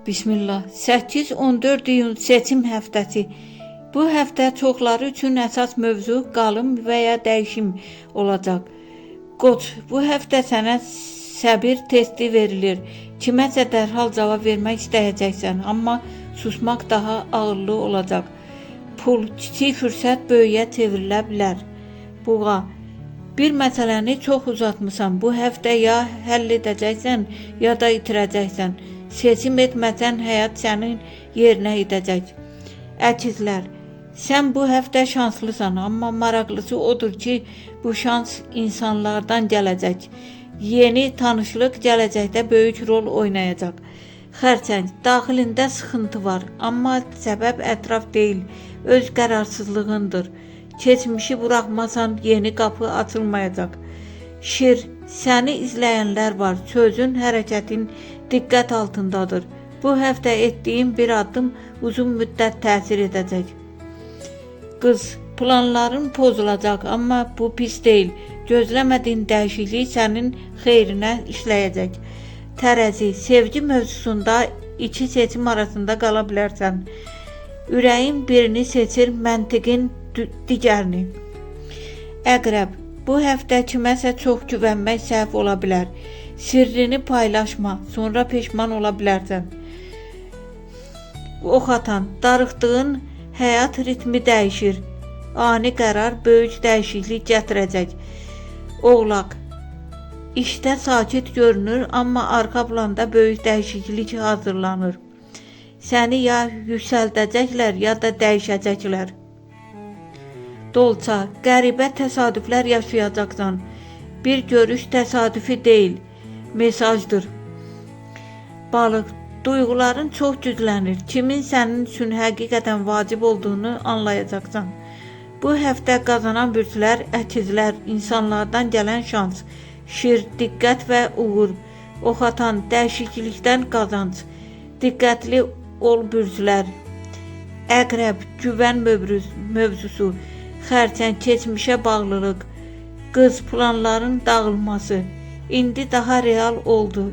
Bismillah. 8-14 iyun seçim həftəsi. Bu həftə çoxları üçün əsas mövzu qalım və ya dəyişim olacaq. Qoç, bu həftə sənə səbir testi verilir. Kiməsə dərhal cavab vermək istəyəcəksən, amma susmaq daha ağırlı olacaq. Pul, kiçik fürsət böyüyə çevrilə bilər. Buğa, bir məsələni çox uzatmısan. Bu həftə ya həll edəcəksən, ya da itirəcəksən. Seçim etməsən həyat sənin yerinə edəcək. Əkizlər, sən bu həftə şanslısan, amma maraqlısı odur ki, bu şans insanlardan gələcək. Yeni tanışlıq gələcəkdə böyük rol oynayacaq. Xərçəng, daxilində sıxıntı var, amma səbəb ətraf deyil, öz qərarsızlığındır. Keçmişi buraxmasan yeni qapı açılmayacaq. Şir, səni izləyənlər var, sözün, hərəkətin diqqət altındadır. Bu həftə etdiyin bir addım uzun müddət təsir edəcək. Qız, planların pozulacaq, amma bu pis deyil. Gözləmədiyin dəyişiklik sənin xeyrinə işləyəcək. Tərəzi, sevgi mövzusunda iki seçim arasında qala bilərsən. Ürəyin birini seçir, məntiqin digərini. Əqrəb, bu həftə kiməsə çox güvənmək səhv ola bilər. Sirrini paylaşma, sonra peşman ola bilərsən. Ox atan, darıxdığın həyat ritmi dəyişir. Ani qərar böyük dəyişiklik gətirəcək. Oğlaq, işdə sakit görünür, amma arxa planda böyük dəyişiklik hazırlanır. Səni ya yüksəldəcəklər, ya da dəyişəcəklər. Dolça, qəribə təsadüflər yaşayacaqsan. Bir görüş təsadüfi deyil, mesajdır. Balıq, duyğuların çox güclənir. Kimin sənin üçün həqiqətən vacib olduğunu anlayacaqsan. Bu həftə qazanan bürclər, əkizlər, insanlardan gələn şans, şir, diqqət və uğur. Ox atan, dəyişiklikdən qazanc. Diqqətli ol bürclər. Əqrəb, güvən mövzusu. Xərçəng, keçmişə bağlılıq. Qız, planların dağılması. İndi daha real oldu.